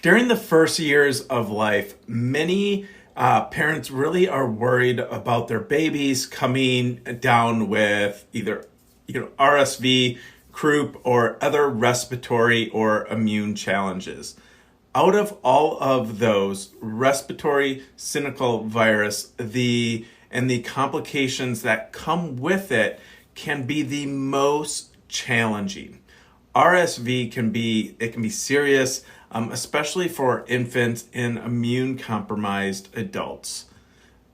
During the first years of life, many parents really are worried about their babies coming down with either RSV, croup, or other respiratory or immune challenges. Out of all of those, respiratory syncytial virus, and the complications that come with it can be the most challenging. RSV can be serious, especially for infants and immune compromised adults.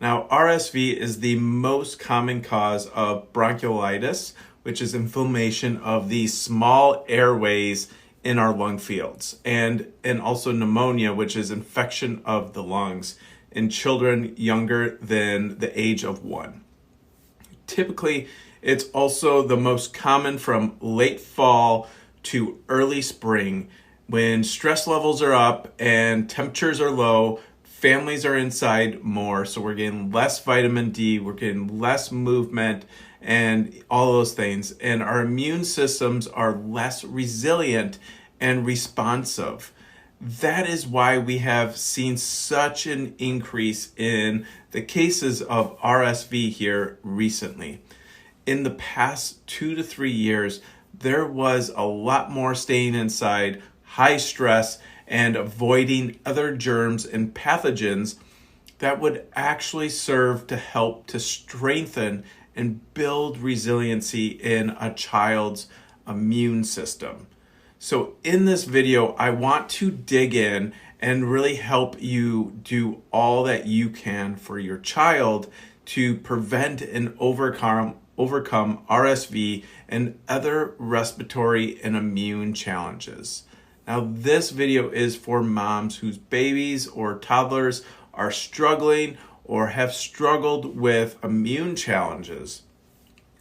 Now, RSV is the most common cause of bronchiolitis, which is inflammation of the small airways in our lung fields, and also pneumonia, which is infection of the lungs in children younger than the age of 1. Typically, it's also the most common from late fall to early spring when stress levels are up and temperatures are low, families are inside more, so we're getting less vitamin D, we're getting less movement, and all those things. And our immune systems are less resilient and responsive. That is why we have seen such an increase in the cases of RSV here recently. In the past 2 to 3 years, there was a lot more staying inside, high stress, and avoiding other germs and pathogens that would actually serve to help to strengthen and build resiliency in a child's immune system. So in this video, I want to dig in and really help you do all that you can for your child to prevent and overcome RSV and other respiratory and immune challenges. Now, this video is for moms whose babies or toddlers are struggling or have struggled with immune challenges.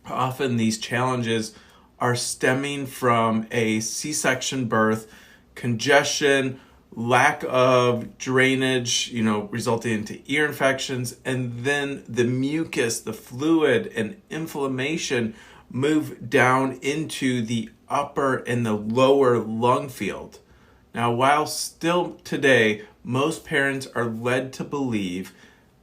Often these challenges are stemming from a C-section birth, congestion, lack of drainage, resulting into ear infections, and then the mucus, the fluid, and inflammation move down into the upper and the lower lung field. Now, while still today, most parents are led to believe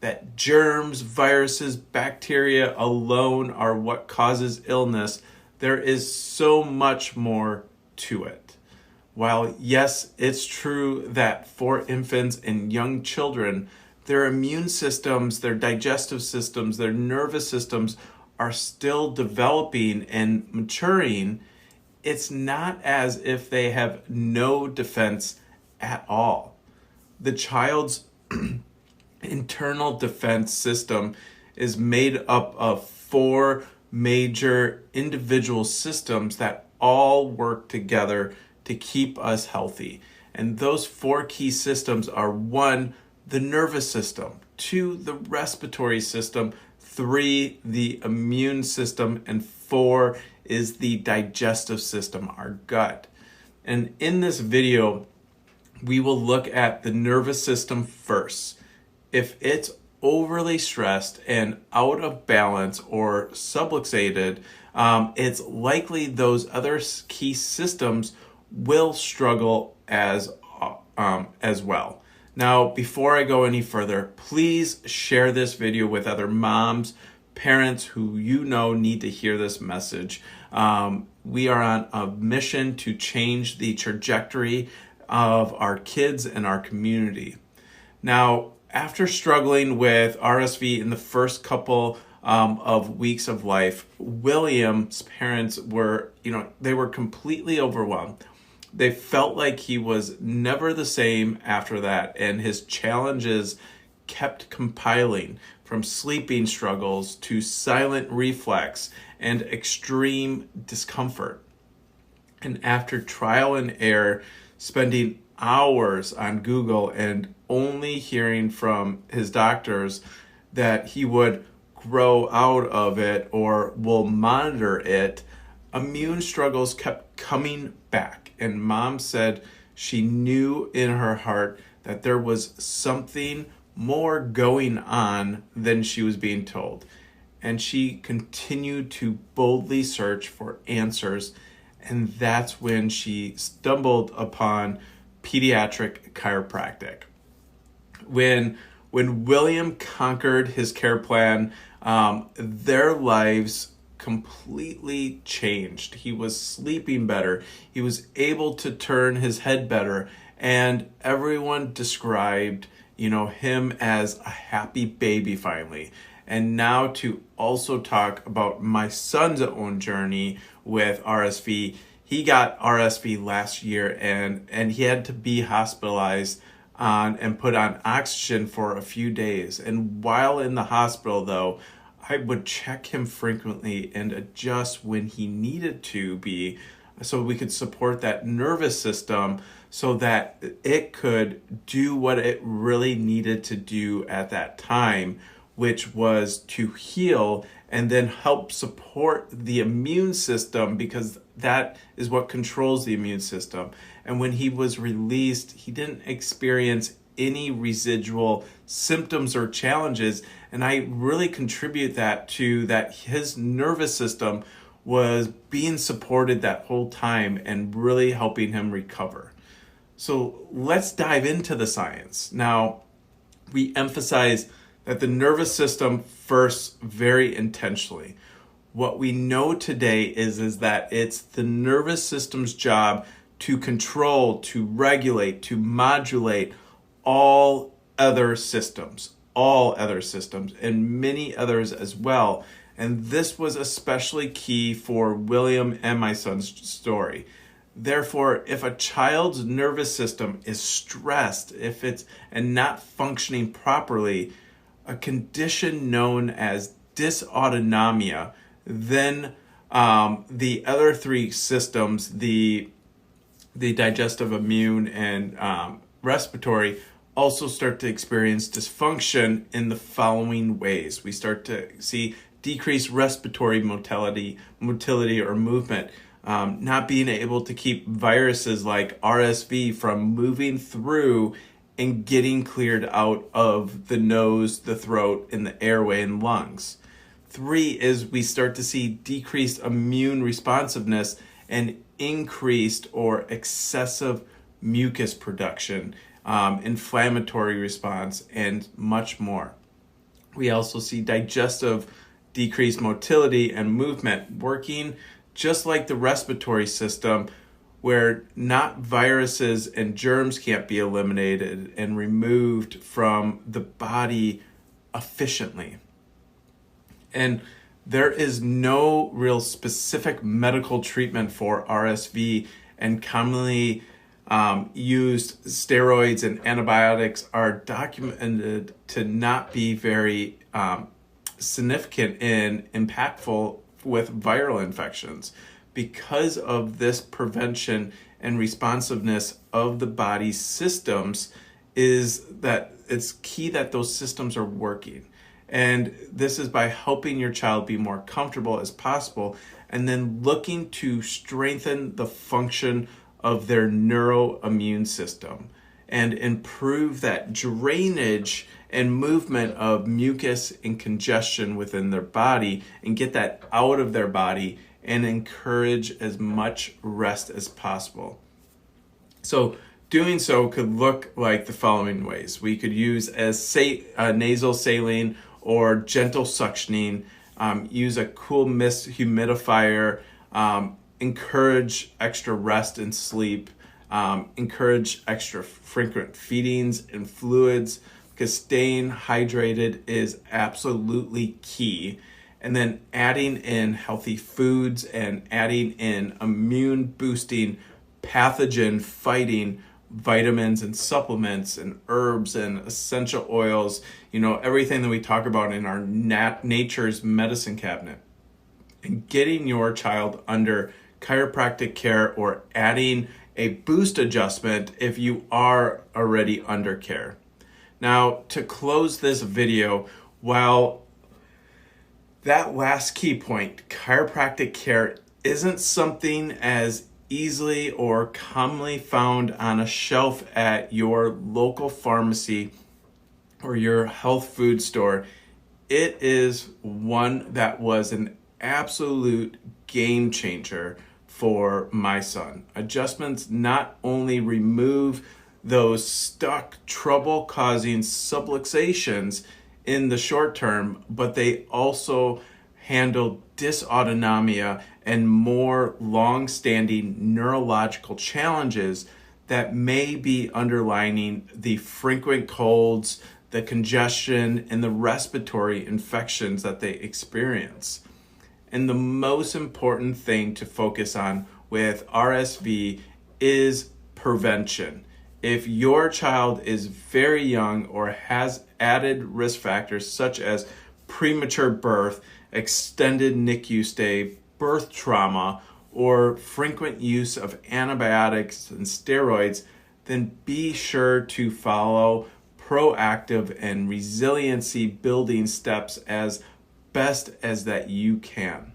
that germs, viruses, bacteria alone are what causes illness, there is so much more to it. While yes, it's true that for infants and young children, their immune systems, their digestive systems, their nervous systems are still developing and maturing, it's not as if they have no defense at all. The child's internal defense system is made up of 4 major individual systems that all work together to keep us healthy. And those 4 key systems are 1, the nervous system, 2, the respiratory system, 3, the immune system, and 4 is the digestive system, our gut. And in this video, we will look at the nervous system first. If it's overly stressed and out of balance or subluxated, it's likely those other key systems will struggle as well. Now, before I go any further, please share this video with other moms, parents who need to hear this message. We are on a mission to change the trajectory of our kids and our community. Now, after struggling with RSV in the first couple of weeks of life, William's parents were, they were completely overwhelmed. They felt like he was never the same after that, and his challenges kept compiling from sleeping struggles to silent reflex and extreme discomfort. And after trial and error, spending hours on Google and only hearing from his doctors that he would grow out of it or will monitor it, immune struggles kept coming back. And mom said she knew in her heart that there was something more going on than she was being told. And she continued to boldly search for answers. And that's when she stumbled upon pediatric chiropractic. When William conquered his care plan, their lives completely changed. He was sleeping better. He was able to turn his head better, and everyone described, him as a happy baby finally. And now to also talk about my son's own journey with RSV. He got RSV last year, and he had to be hospitalized and put on oxygen for a few days. And while in the hospital, though, I would check him frequently and adjust when he needed to be, so we could support that nervous system so that it could do what it really needed to do at that time, which was to heal and then help support the immune system, because that is what controls the immune system. And when he was released, he didn't experience any residual symptoms or challenges. And I really contribute that to that his nervous system was being supported that whole time and really helping him recover. So let's dive into the science. Now, we emphasize that the nervous system first very intentionally. What we know today is that it's the nervous system's job to control, to regulate, to modulate all other systems, and many others as well. And this was especially key for William and my son's story. Therefore, if a child's nervous system is stressed, and not functioning properly, a condition known as dysautonomia, then the other three systems, the digestive, immune, and respiratory, also start to experience dysfunction in the following ways. We start to see decreased respiratory motility or movement, not being able to keep viruses like RSV from moving through and getting cleared out of the nose, the throat, and the airway and lungs. 3 is we start to see decreased immune responsiveness and increased or excessive mucus production, inflammatory response, and much more. We also see digestive decreased motility and movement, working just like the respiratory system, where not viruses and germs can't be eliminated and removed from the body efficiently. And there is no real specific medical treatment for RSV, and commonly used steroids and antibiotics are documented to not be very significant and impactful with viral infections. Because of this prevention and responsiveness of the body's systems, is that it's key that those systems are working. And this is by helping your child be more comfortable as possible, and then looking to strengthen the function of their neuroimmune system and improve that drainage and movement of mucus and congestion within their body, and get that out of their body, and encourage as much rest as possible. So doing so could look like the following ways. We could use nasal saline or gentle suctioning, use a cool mist humidifier, encourage extra rest and sleep, encourage extra frequent feedings and fluids, because staying hydrated is absolutely key. And then adding in healthy foods and adding in immune boosting, pathogen fighting vitamins and supplements and herbs and essential oils, everything that we talk about in our nature's medicine cabinet. And getting your child under chiropractic care, or adding a boost adjustment if you are already under care. Now, to close this video, while that last key point, chiropractic care isn't something as easily or commonly found on a shelf at your local pharmacy or your health food store, it is one that was an absolute game changer for my son. Adjustments not only remove those stuck, trouble-causing subluxations in the short term, but they also handle dysautonomia and more long-standing neurological challenges that may be underlining the frequent colds, the congestion, and the respiratory infections that they experience. And the most important thing to focus on with RSV is prevention. If your child is very young or has added risk factors such as premature birth, extended NICU stay, birth trauma, or frequent use of antibiotics and steroids, then be sure to follow proactive and resiliency building steps as best as that you can.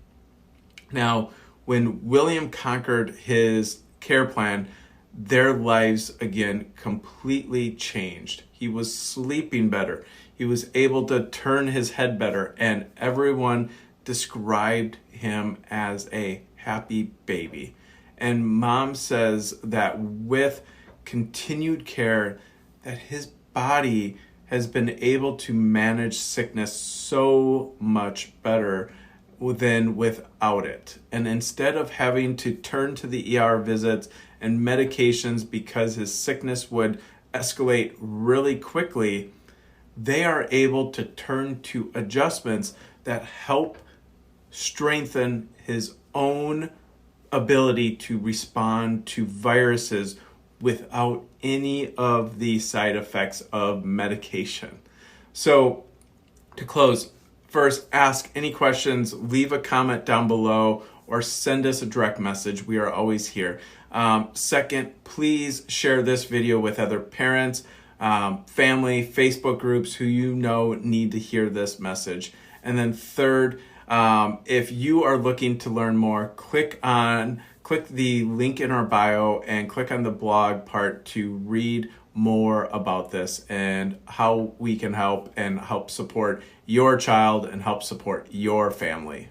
Now, when William conquered his care plan, their lives again completely changed. He was sleeping better. He was able to turn his head better, and everyone described him as a happy baby. And mom says that with continued care, that his body has been able to manage sickness so much better than without it. And instead of having to turn to the ER visits and medications because his sickness would escalate really quickly, they are able to turn to adjustments that help strengthen his own ability to respond to viruses without any of the side effects of medication. So to close, first, ask any questions, leave a comment down below, or send us a direct message. We are always here. Second, please share this video with other parents, family, Facebook groups who you know need to hear this message. And then third, if you are looking to learn more, click the link in our bio and click on the blog part to read more about this and how we can help and help support your child and help support your family.